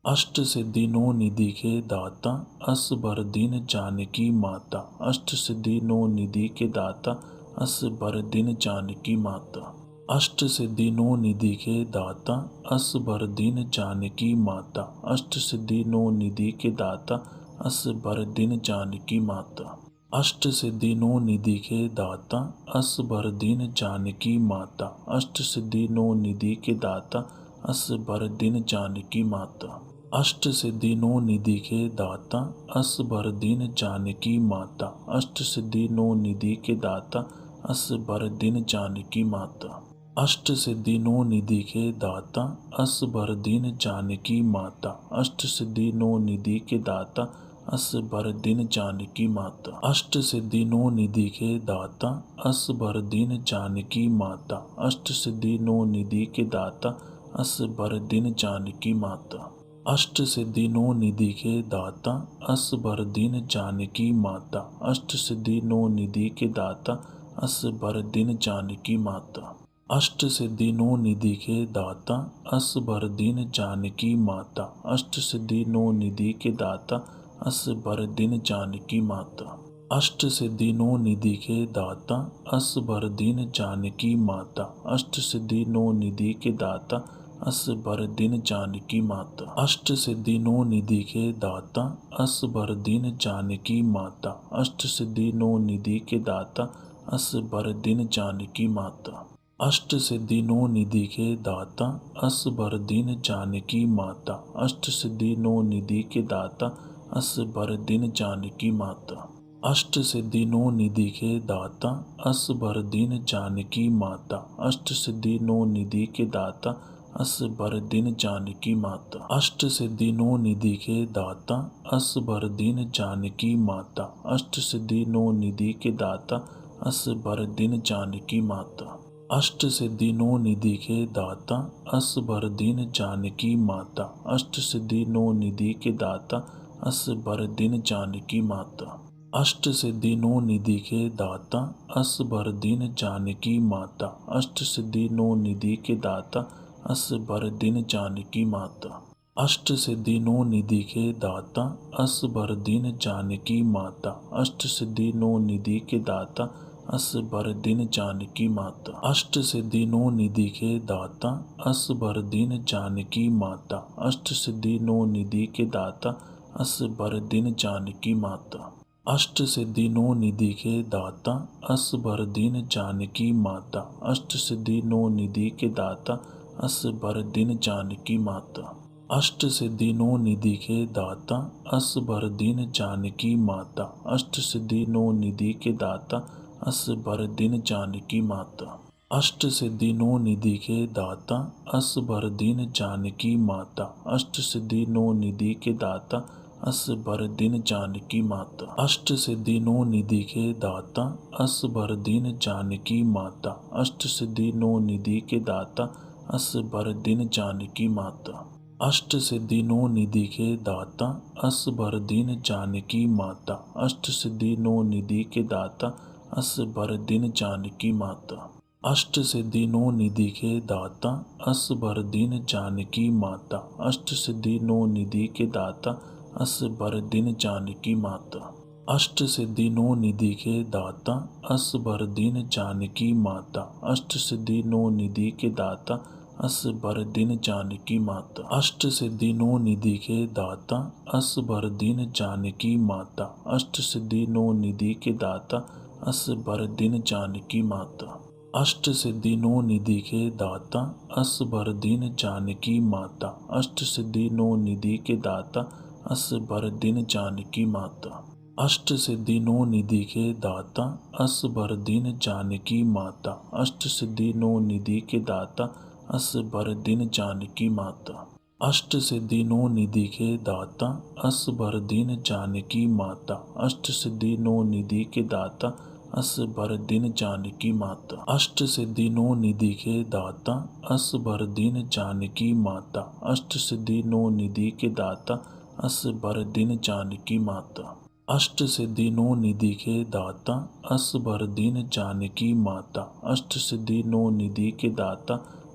अष्ट सिद्धि नो निधि के दाता, अस बर दिन जानकी माता। अष्ट सिद्धि नो निधि के दाता, अस बर दिन जानकी माता। अष्ट सिद्धि नो निधि के दाता, अस बर दिन जानकी माता। अष्ट सिद्धि नो निधि के दाता, अस बर दिन जानकी माता। अष्ट सिद्धि नो निधि के दाता, अस बर दिन जानकी माता। अष्ट सिद्धि नो निधि के दाता, अस बर दिन जानकी माता। अष्ट सिद्धि नो निधि के दाता, अस बर दिन जानकी माता। अष्ट सिद्धि नो निधि के दाता, अस बर दिन जानकी माता। अष्ट सिद्धि नो निधि के दाता, अस बर दिन जानकी माता। अष्ट सिद्धि नो निधि के दाता, अस बर दिन जानकी माता। अष्ट सिद्धि नो निधि के दाता, अस बर दिन जानकी माता। अष्ट सिद्धि नो निधि के दाता, अस बर दिन जानकी माता। अष्ट सिद्धि नो निधि के दाता, अस बर दिन जानकी माता। अष्ट सिद्धि नो निधि के दाता, अस बर दिन जानकी माता। अष्ट सिद्धि नो निधि के दाता, अस बर दिन जानकी माता। अष्ट सिद्धि नो निधि के दाता, अस बर दिन जानकी माता। अष्ट सिद्धि नो निधि के दाता, अस बर दिन जानकी माता। अष्ट सिद्धि नो निधि के दाता, अस बर दिन जानकी माता। अष्ट सिद्धि नो निधि के दाता, अस बर दिन जानकी माता। अष्ट सिद्धि नो निधि के दाता, अस बर दिन जानकी माता। अष्ट सिद्धि नो निधि के दाता, अस बर दिन जानकी माता। अष्ट सिद्धि नो निधि के दाता, अस बर दिन जानकी माता। अष्ट सिद्धि नो निधि के दाता, अस बर दिन जानकी माता। अष्ट सिद्धि नो निधि के दाता, अस बर दिन जानकी माता। अष्ट सिद्धि नो निधि के दाता, अस बर दिन जानकी माता। अष्ट सिद्धि नो निधि के दाता, अस बर दिन जानकी माता। अष्ट सिद्धि नो निधि के दाता, अस बर दिन जानकी माता। अष्ट सिद्धि नो निधि के दाता, अस बर दिन जानकी माता। अष्ट सिद्धि नो निधि के दाता, अस बर दिन जानकी माता। अष्ट सिद्धि नो निधि के दाता, अस बर दिन जानकी माता। अष्ट सिद्धि नो निधि के दाता, अस बर दिन जानकी माता। अष्ट सिद्धि नो निधि के दाता, अस बर दिन जानकी माता। अष्ट सिद्धि नो निधि के दाता, अस बर दिन जानकी माता। अष्ट सिद्धि नो निधि के दाता, अस बर दिन जानकी माता। अष्ट सिद्धि नो निधि के दाता, अस बर दिन जानकी माता। अष्ट सिद्धि नो निधि के दाता, अस बर दिन जानकी माता। अष्ट सिद्धि नो निधि के दाता, अस बर दिन जानकी माता। अष्ट सिद्धि नो निधि के दाता, अस बर दिन जानकी माता। अष्ट सिद्धि नो निधि के दाता, अस बर दिन जानकी माता। अष्ट सिद्धि नो निधि के दाता, अस बर दिन जानकी माता। अष्ट सिद्धि नो निधि के दाता, अस बर दिन जानकी माता। अष्ट सिद्धि नो निधि के दाता, अस बर दिन जानकी माता। अष्ट सिद्धि नो निधि के दाता, अस बर दिन जानकी माता। अष्ट सिद्धि नो निधि के दाता, अस बर दिन जानकी माता। अष्ट सिद्धि नो निधि के दाता, अस बर दिन जानकी माता। अष्ट सिद्धि नो निधि के दाता, अस बर दिन जानकी माता। अष्ट सिद्धि नो निधि के दाता, अस बर दिन जानकी माता। अष्ट सिद्धि नो निधि के दाता, अस बर दिन जानकी माता। अष्ट सिद्धि नो निधि के दाता, अस बर दिन जानकी माता। अष्ट सिद्धि नो निधि के दाता, अस बर दिन जानकी माता। अष्ट सिद्धि नो निधि के दाता, अस बर दिन जानकी माता। अष्ट सिद्धि नो निधि के दाता, अस बर दिन जानकी माता। अष्ट सिद्धि नो निधि के दाता, अस बर दिन जानकी माता। अष्ट सिद्धि नो निधि के दाता, अस बर दिन जानकी माता। अष्ट सिद्धि नो निधि के दाता, अस बर दिन जानकी माता। अष्ट सिद्धि नो निधि के दाता, अस बर दिन जानकी माता। अष्ट सिद्धि नो निधि के दाता, अस बर दिन जानकी माता। अष्ट सिद्धि नो निधि के दाता, अस बर दिन जानकी माता। अष्ट सिद्धि नो निधि के दाता, अस बर दिन जानकी माता। अष्ट सिद्धि नो निधि के दाता,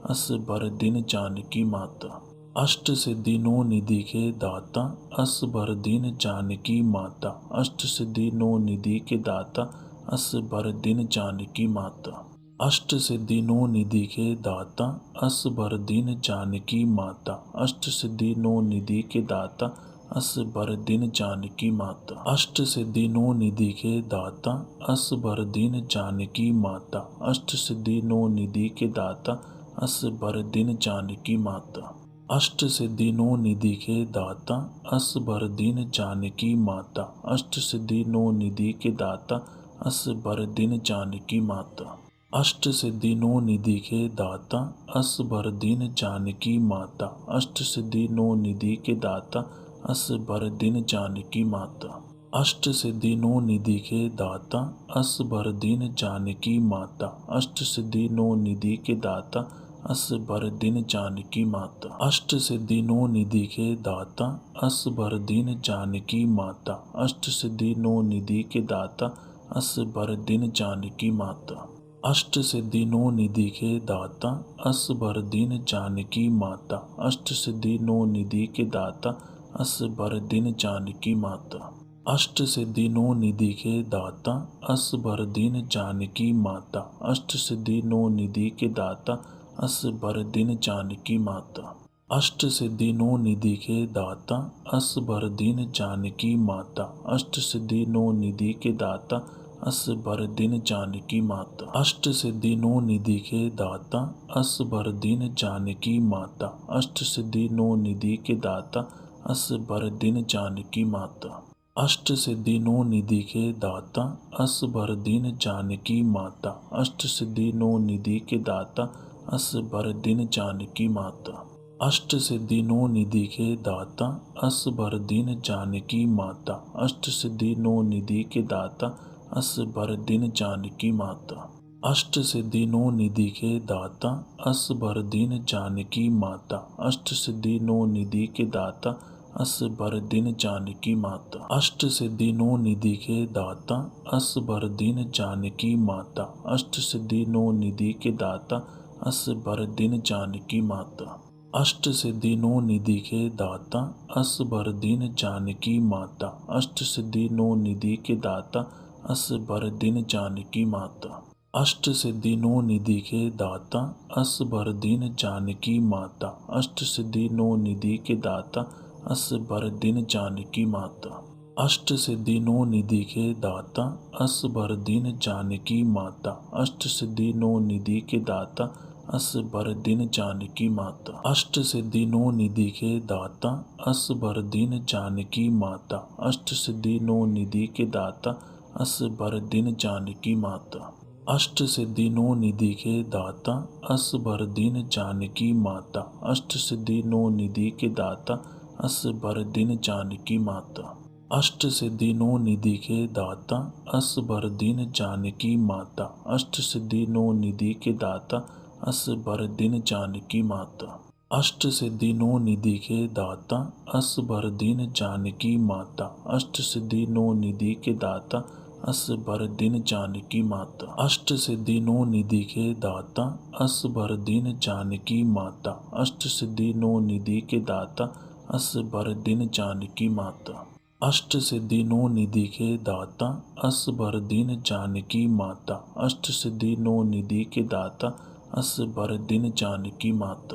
अस बर दिन जानकी माता। अष्ट सिद्धि नो निधि के दाता असबर दीन जानकी माता। अष्ट सिद्धि नो निधि के दाता असबर दीन जानकी माता। अष्ट सिद्धि नो निधि के दाता असबर दीन जानकी माता। अष्ट सिद्धि नो निधि के दाता असबर दीन जानकी माता। अष्ट सिद्धि नो निधि के दाता असबर दीन जानकी माता। अष्ट सिद्धि नो निधि के दाता असबर दीन जानकी माता। अष्ट सिद्धि नो निधि के दाता असबर दीन जानकी माता। अष्ट सिद्धि नो निधि के दाता असबर दीन जानकी माता। अष्ट सिद्धि नो निधि के दाता असबर दीन जानकी माता। अष्ट सिद्धि नो निधि के दाता असबर दीन जानकी माता। अष्ट सिद्धि नो निधि के दाता असबर दीन जानकी माता। अष्ट सिद्धि नो निधि के दाता असबर दीन जानकी माता। अष्ट सिद्धि नो निधि के दाता असबर दीन जानकी माता। अष्ट सिद्धि नो निधि के दाता असबर दीन जानकी माता। अष्ट सिद्धि नो निधि के दाता असबर दीन जानकी माता। अष्ट सिद्धि नो निधि के दाता असबर दीन जानकी माता। अष्ट सिद्धि नो निधि के दाता असबर दीन जानकी माता। अष्ट सिद्धि नो निधि के दाता असबर दीन जानकी माता। अष्ट सिद्धि नो निधि के दाता असबर दीन जानकी माता। अष्ट सिद्धि नो निधि के दाता असबर दीन जानकी माता। अष्ट सिद्धि नो निधि के दाता असबर दीन जानकी माता। अष्ट सिद्धि नो निधि के दाता असबर दीन जानकी माता। अष्ट सिद्धि नो निधि के दाता असबर दीन जानकी माता। अष्ट सिद्धि नो निधि के दाता असबर दीन जानकी माता। अष्ट सिद्धि नो निधि के दाता असबर दीन जानकी माता। अष्ट सिद्धि नो निधि के दाता असबर दीन जानकी माता। अष्ट सिद्धि नो निधि के दाता असबर दीन जानकी माता। अष्ट सिद्धि नो निधि के दाता असबर दीन जानकी माता। अष्ट सिद्धि नो निधि के दाता असबर दीन जानकी माता। अष्ट सिद्धि नो निधि के दाता असबर दीन जानकी माता। अष्ट सिद्धि नो निधि के दाता असबर दीन जानकी माता। अष्ट सिद्धि नो निधि के दाता असबर दीन जानकी माता। अष्ट सिद्धि नो निधि के दाता असबर दीन जानकी माता। अष्ट सिद्धि नो निधि के दाता असबर दीन जानकी माता। अष्ट सिद्धि नो निधि के दाता असबर दीन जानकी माता। अष्ट सिद्धि नो निधि के दाता असबर दीन जानकी माता। अष्ट सिद्धि नो निधि के दाता असबर दीन जानकी माता। अष्ट सिद्धि नो निधि के दाता असबर दीन जानकी माता। अष्ट सिद्धि नो निधि के दाता असबर दीन जानकी माता। अष्ट सिद्धि नो निधि के दाता असबर दीन जानकी माता। अष्ट सिद्धि नो निधि के दाता असबर दीन जानकी माता। अष्ट सिद्धि नो निधि के दाता असबर दीन जानकी माता। अष्ट सिद्धि नो निधि के दाता असबर दीन जानकी माता। अष्ट सिद्धि नो निधि के दाता असबर दीन जानकी माता। अष्ट सिद्धि नो निधि के दाता असबर दीन जानकी माता। अष्ट सिद्धि नो निधि के दाता असबर दीन जानकी माता। अष्ट सिद्धि नो निधि के दाता असबर दीन जानकी माता। अष्ट सिद्धि नो निधि के दाता असबर दीन जानकी माता।